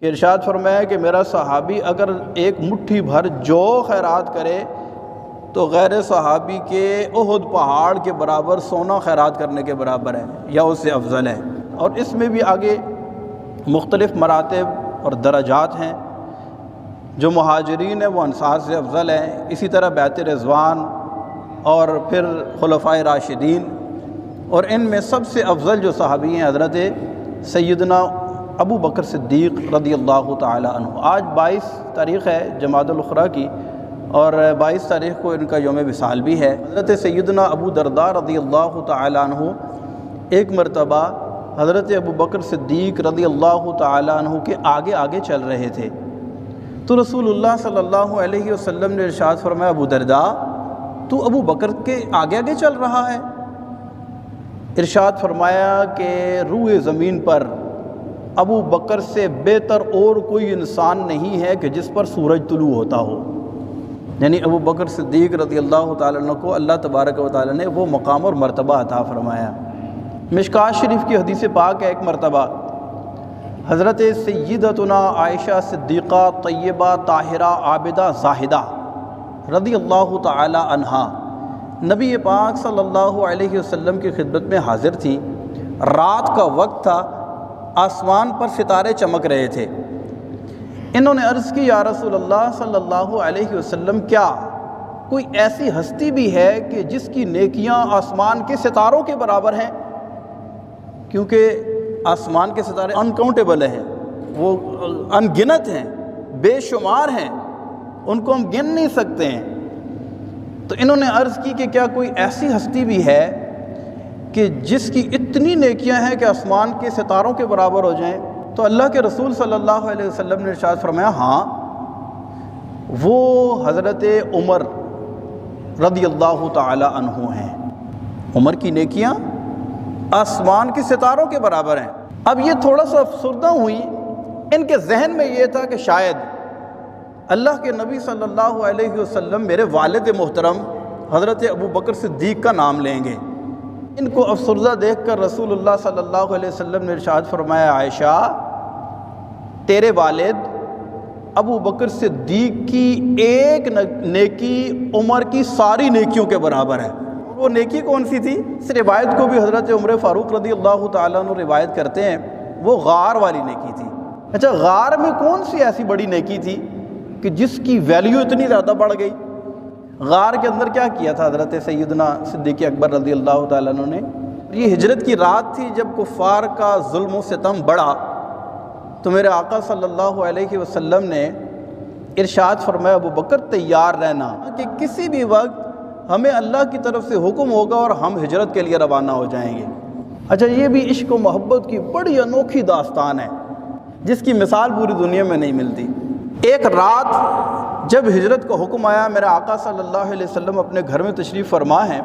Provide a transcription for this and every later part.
کہ ارشاد فرمایا کہ میرا صحابی اگر ایک مٹھی بھر جو خیرات کرے تو غیر صحابی کے احد پہاڑ کے برابر سونا خیرات کرنے کے برابر ہے یا اس سے افضل ہے۔ اور اس میں بھی آگے مختلف مراتب اور درجات ہیں، جو مہاجرین ہیں وہ انصار سے افضل ہیں، اسی طرح بیعت رضوان اور پھر خلفائے راشدین، اور ان میں سب سے افضل جو صحابی ہیں حضرت سیدنا ابو بکر صدیق رضی اللہ تعالی عنہ۔ آج 22 تاریخ ہے جمادی الاخری کی، اور 22 تاریخ کو ان کا یوم وصال بھی ہے۔ حضرت سیدنا ابو درداء رضی اللہ تعالی عنہ ایک مرتبہ حضرت ابو بکر صدیق رضی اللہ تعالی عنہ کے آگے آگے چل رہے تھے، تو رسول اللہ صلی اللہ علیہ وسلم نے ارشاد فرمایا ابو درداء تو ابو بکر کے آگے آگے چل رہا ہے؟ ارشاد فرمایا کہ روئے زمین پر ابو بکر سے بہتر اور کوئی انسان نہیں ہے کہ جس پر سورج طلوع ہوتا ہو، یعنی ابو بکر صدیق رضی اللہ تعالیٰ عنہ کو اللہ تبارک و تعالیٰ نے وہ مقام اور مرتبہ عطا فرمایا۔ مشکوٰۃ شریف کی حدیث پاک ہے، ایک مرتبہ حضرت سیدتنا عائشہ صدیقہ طیبہ طاہرہ عابدہ زاہدہ رضی اللہ تعالی عنہا نبی پاک صلی اللہ علیہ وسلم کی خدمت میں حاضر تھی۔ رات کا وقت تھا، آسمان پر ستارے چمک رہے تھے۔ انہوں نے عرض کی یا رسول اللہ صلی اللہ علیہ وسلم کیا کوئی ایسی ہستی بھی ہے کہ جس کی نیکیاں آسمان کے ستاروں کے برابر ہیں؟ کیونکہ آسمان کے ستارے انکاؤنٹیبل ہیں، وہ ان گنت ہیں، بے شمار ہیں، ان کو ہم گن نہیں سکتے ہیں۔ تو انہوں نے عرض کی کہ کیا کوئی ایسی ہستی بھی ہے کہ جس کی اتنی نیکیاں ہیں کہ آسمان کے ستاروں کے برابر ہو جائیں؟ تو اللہ کے رسول صلی اللہ علیہ وسلم نے ارشاد فرمایا ہاں، وہ حضرت عمر رضی اللہ تعالی عنہ ہیں۔ عمر کی نیکیاں آسمان کے ستاروں کے برابر ہیں۔ اب یہ تھوڑا سا افسردہ ہوئی، ان کے ذہن میں یہ تھا کہ شاید اللہ کے نبی صلی اللہ علیہ وسلم میرے والد محترم حضرت ابو بکر صدیق کا نام لیں گے۔ ان کو افسردہ دیکھ کر رسول اللہ صلی اللہ علیہ وسلم نے ارشاد فرمایا عائشہ تیرے والد ابو بکر صدیق کی ایک نیکی عمر کی ساری نیکیوں کے برابر ہے۔ وہ نیکی کون سی تھی؟ اس روایت کو بھی حضرت عمر فاروق رضی اللہ تعالیٰ عنہ روایت کرتے ہیں، وہ غار والی نیکی تھی۔ اچھا، غار میں کون سی ایسی بڑی نیکی تھی کہ جس کی ویلیو اتنی زیادہ بڑھ گئی؟ غار کے اندر کیا کیا تھا حضرت سیدنا صدیق اکبر رضی اللہ تعالیٰ عنہ نے؟ یہ ہجرت کی رات تھی جب کفار کا ظلم و ستم بڑھا، تو میرے آقا صلی اللہ علیہ وسلم نے ارشاد فرمایا ابو بکر تیار رہنا کہ کسی بھی وقت ہمیں اللہ کی طرف سے حکم ہوگا اور ہم ہجرت کے لیے روانہ ہو جائیں گے۔ اچھا، یہ بھی عشق و محبت کی بڑی انوکھی داستان ہے جس کی مثال پوری دنیا میں نہیں ملتی۔ ایک رات جب ہجرت کا حکم آیا، میرے آقا صلی اللہ علیہ وسلم اپنے گھر میں تشریف فرما ہیں،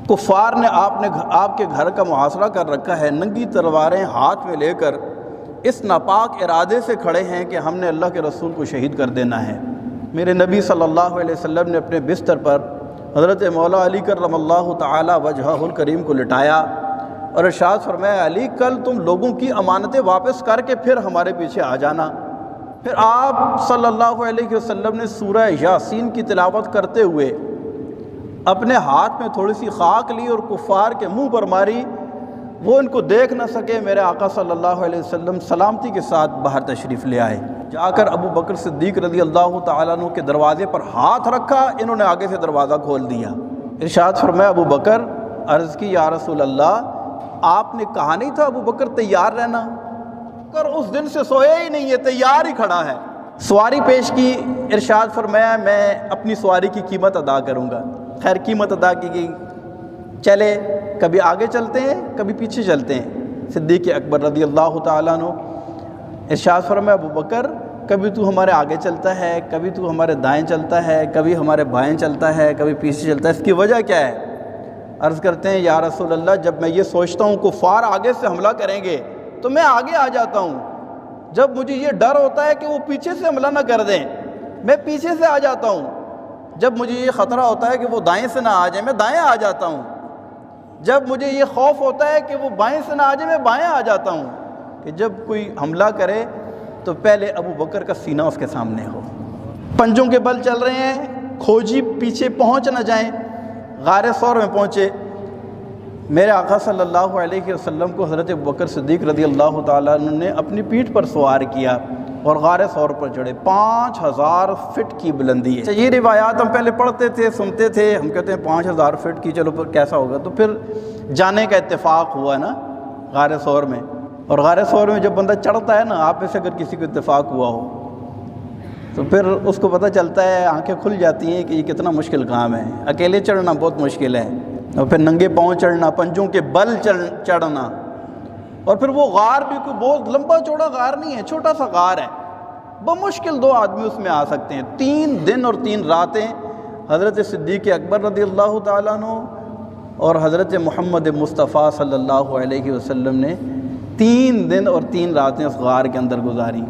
کفار نے آپ کے گھر کا محاصرہ کر رکھا ہے، ننگی تلواریں ہاتھ میں لے کر اس ناپاک ارادے سے کھڑے ہیں کہ ہم نے اللہ کے رسول کو شہید کر دینا ہے۔ میرے نبی صلی اللہ علیہ وسلم نے اپنے بستر پر حضرت مولا علی کرم اللہ تعالی وجہہ الکریم کو لٹایا اور ارشاد فرمایا علی کل تم لوگوں کی امانتیں واپس کر کے پھر ہمارے پیچھے آ جانا۔ پھر آپ صلی اللہ علیہ وسلم نے سورہ یاسین کی تلاوت کرتے ہوئے اپنے ہاتھ میں تھوڑی سی خاک لی اور کفار کے منہ پر ماری، وہ ان کو دیکھ نہ سکے۔ میرے آقا صلی اللہ علیہ وسلم سلامتی کے ساتھ باہر تشریف لے آئے، جا کر ابو بکر صدیق رضی اللہ تعالیٰ عنہ کے دروازے پر ہاتھ رکھا، انہوں نے آگے سے دروازہ کھول دیا۔ ارشاد فرمایا ابو بکر، عرض کی یا رسول اللہ آپ نے کہا نہیں تھا ابو بکر تیار رہنا؟ کر اس دن سے سویا ہی نہیں ہے، تیار ہی کھڑا ہے۔ سواری پیش کی، ارشاد فرمایا میں اپنی سواری کی قیمت ادا کروں گا۔ خیر قیمت ادا کی گئی، چلے کبھی آگے چلتے ہیں کبھی پیچھے چلتے ہیں۔ صدیق اکبر رضی اللہ تعالیٰ عنہ ارشاد فرمایا ابو بکر کبھی تو ہمارے آگے چلتا ہے، کبھی تو ہمارے دائیں چلتا ہے، کبھی ہمارے بائیں چلتا ہے، کبھی پیچھے چلتا ہے، اس کی وجہ کیا ہے؟ عرض کرتے ہیں یا رسول اللہ جب میں یہ سوچتا ہوں کفار آگے سے حملہ کریں گے تو میں آگے آ جاتا ہوں، جب مجھے یہ ڈر ہوتا ہے کہ وہ پیچھے سے حملہ نہ کر دیں میں پیچھے سے آ جاتا ہوں، جب مجھے یہ خطرہ ہوتا ہے کہ وہ دائیں سے نہ آ جائیں میں دائیں آ جاتا ہوں، جب مجھے یہ خوف ہوتا ہے کہ وہ بائیں سے نہ آ جائیں میں بائیں آ جاتا ہوں۔ کہ جب کوئی حملہ کرے تو پہلے ابو بکر کا سینہ اس کے سامنے ہو. پنجوں کے بل چل رہے ہیں, کھوجی پیچھے پہنچ نہ جائیں. غار ثور میں پہنچے, میرے آقا صلی اللہ علیہ وسلم کو حضرت ابو بکر صدیق رضی اللہ تعالیٰ عنہ نے اپنی پیٹھ پر سوار کیا اور غار ثور پر چڑھے. 5000 فٹ کی بلندی ہے. یہ روایات ہم پہلے پڑھتے تھے, سنتے تھے, ہم کہتے ہیں 5000 فٹ کی, چلو پھر کیسا ہوگا. تو پھر جانے کا اتفاق ہوا نا غار ثور میں, اور غار ثور میں جب بندہ چڑھتا ہے نا, آپ میں سے اگر کسی کو اتفاق ہوا ہو تو پھر اس کو پتہ چلتا ہے, آنکھیں کھل جاتی ہیں کہ یہ کتنا مشکل کام ہے. اکیلے چڑھنا بہت مشکل ہے, اور پھر ننگے پاؤں چڑھنا, پنجوں کے بل چڑھنا, اور پھر وہ غار بھی کوئی بہت لمبا چوڑا غار نہیں ہے, چھوٹا سا غار ہے. بمشکل 2 آدمی اس میں آ سکتے ہیں. 3 دن اور 3 راتیں حضرت صدیق اکبر رضی اللہ تعالیٰ عنہ اور حضرت محمد مصطفیٰ صلی اللہ علیہ وسلم نے 3 دن اور 3 راتیں اس غار کے اندر گزاری.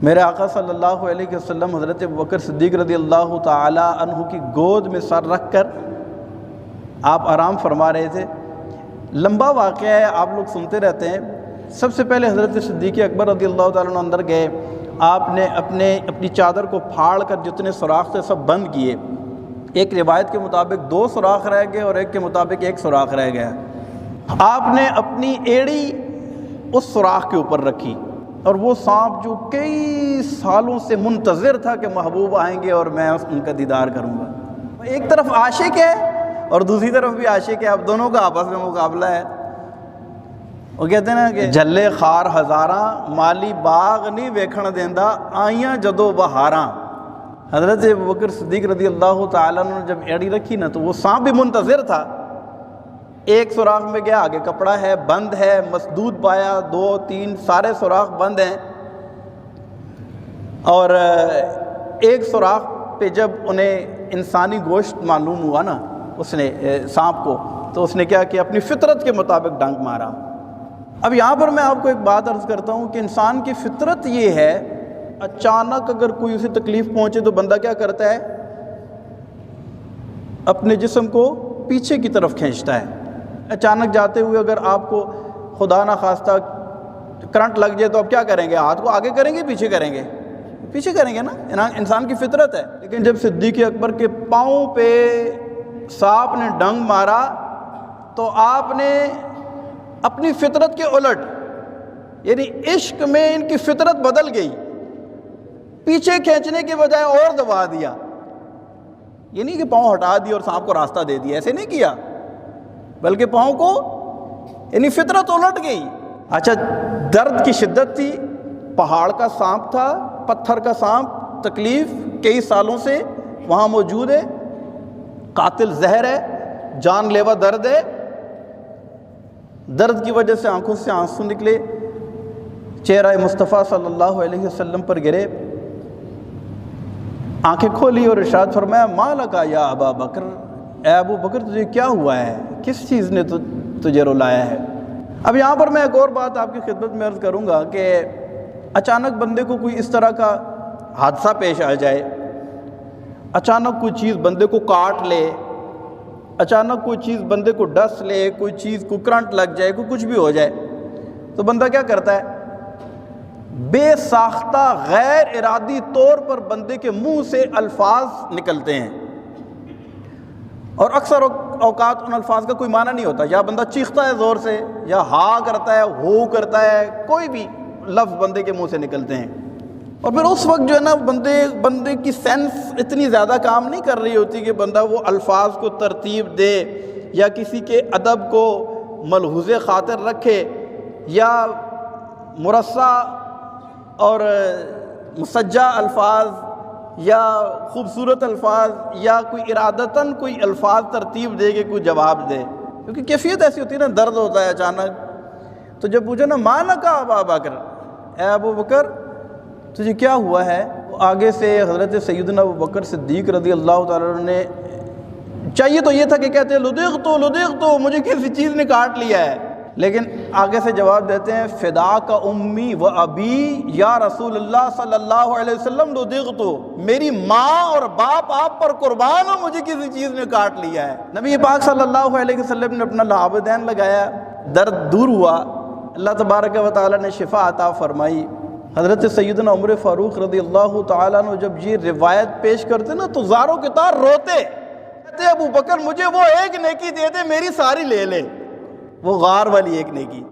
میرے آقا صلی اللہ علیہ وسلم حضرت ابوبکر صدیق رضی اللہ تعالیٰ عنہ کی گود میں سر رکھ کر آپ آرام فرما رہے تھے. لمبا واقعہ ہے, آپ لوگ سنتے رہتے ہیں. سب سے پہلے حضرت صدیق اکبر رضی اللہ تعالیٰ عنہ اندر گئے. آپ نے اپنی چادر کو پھاڑ کر جتنے سوراخ تھے سب بند کیے. ایک روایت کے مطابق 2 سوراخ رہ گئے اور ایک کے مطابق 1 سوراخ رہ گیا. آپ نے اپنی ایڑی اس سوراخ کے اوپر رکھی, اور وہ سانپ جو کئی سالوں سے منتظر تھا کہ محبوب آئیں گے اور میں ان کا دیدار کروں گا. ایک طرف عاشق ہے اور دوسری طرف بھی عاشق ہے, اب دونوں کا آپس میں مقابلہ ہے. وہ کہتے ہیں نا کہ جھلے خار ہزاراں مالی باغ نہیں ویکھن دیندا آئیاں جدو بہاراں. حضرت ابوبکر صدیق رضی اللہ تعالیٰ نے جب ایڑی رکھی نا تو وہ سانپ بھی منتظر تھا. ایک سوراخ میں گیا, آگے کپڑا ہے, بند ہے, مسدود پایا, 2 3 سارے سوراخ بند ہیں. اور ایک سوراخ پہ جب انہیں انسانی گوشت معلوم ہوا نا اس نے سانپ کو, تو اس نے کیا کہ اپنی فطرت کے مطابق ڈنک مارا. اب یہاں پر میں آپ کو ایک بات عرض کرتا ہوں کہ انسان کی فطرت یہ ہے, اچانک اگر کوئی اسے تکلیف پہنچے تو بندہ کیا کرتا ہے, اپنے جسم کو پیچھے کی طرف کھینچتا ہے. اچانک جاتے ہوئے اگر آپ کو خدا نہ خواستہ کرنٹ لگ جائے تو آپ کیا کریں گے, ہاتھ کو آگے کریں گے پیچھے کریں گے؟ پیچھے کریں گے نا, انسان کی فطرت ہے. لیکن جب صدیق اکبر کے پاؤں پہ سانپ نے ڈنگ مارا تو آپ نے اپنی فطرت کے الٹ, یعنی عشق میں ان کی فطرت بدل گئی, پیچھے کھینچنے کے بجائے اور دبا دیا. یہ نہیں کہ پاؤں ہٹا دیا اور سانپ کو راستہ دے دیا, ایسے نہیں کیا, بلکہ پاؤں کو یعنی فطرت الٹ گئی. اچھا, درد کی شدت تھی, پہاڑ کا سانپ تھا, پتھر کا سانپ, تکلیف کئی سالوں سے وہاں موجود ہے, قاتل زہر ہے, جان لیوا درد ہے. درد کی وجہ سے آنکھوں سے آنسو نکلے, چہرہ مصطفیٰ صلی اللہ علیہ وسلم پر گرے, آنکھیں کھولی اور ارشاد فرمایا ما لکا یا ابا بکر, اے ابو بکر تجھے کیا ہوا ہے, کس چیز نے تجھے رلایا ہے. اب یہاں پر میں ایک اور بات آپ کی خدمت میں عرض کروں گا کہ اچانک بندے کو کوئی اس طرح کا حادثہ پیش آ جائے, اچانک کوئی چیز بندے کو کاٹ لے, اچانک کوئی چیز بندے کو ڈس لے, کوئی چیز کو کرنٹ لگ جائے, کوئی کچھ بھی ہو جائے, تو بندہ کیا کرتا ہے, بے ساختہ غیر ارادی طور پر بندے کے منہ سے الفاظ نکلتے ہیں, اور اکثر اوقات ان الفاظ کا کوئی معنی نہیں ہوتا. یا بندہ چیختا ہے زور سے, یا ہا کرتا ہے, ہو کرتا ہے, کوئی بھی لفظ بندے کے منہ سے نکلتے ہیں. اور پھر اس وقت جو ہے نا بندے کی سینس اتنی زیادہ کام نہیں کر رہی ہوتی کہ بندہ وہ الفاظ کو ترتیب دے, یا کسی کے ادب کو ملحوظ خاطر رکھے, یا مرصع اور مسجع الفاظ یا خوبصورت الفاظ یا کوئی ارادتاً کوئی الفاظ ترتیب دے کے کوئی جواب دے, کیونکہ کیفیت ایسی ہوتی ہے نا, درد ہوتا ہے اچانک. تو جب پوچھو نا ما لکا ابا بکر, اے ابو بکر تجھے کیا ہوا ہے, آگے سے حضرت سیدنا ابو بکر صدیق رضی اللہ تعالیٰ عنہ نے, چاہیے تو یہ تھا کہ کہتے لدغت مجھے کسی چیز نے کاٹ لیا ہے, لیکن آگے سے جواب دیتے ہیں فدا کا امی و ابی یا رسول اللہ صلی اللہ علیہ وسلم لدغت, میری ماں اور باپ آپ پر قربان ہو, مجھے کسی چیز نے کاٹ لیا ہے. نبی پاک صلی اللہ علیہ وسلم نے اپنا لعابدین لگایا, درد دور ہوا, اللہ تبارک و تعالیٰ نے شفا عطا فرمائی۔ حضرت سیدنا عمر فاروق رضی اللہ تعالیٰ عنہ جب یہ روایت پیش کرتے نا تو زاروں کے تار روتے، کہتے ابو بکر مجھے وہ ایک نیکی دے دے، میری ساری لے لے، وہ غار والی ایک نیکی۔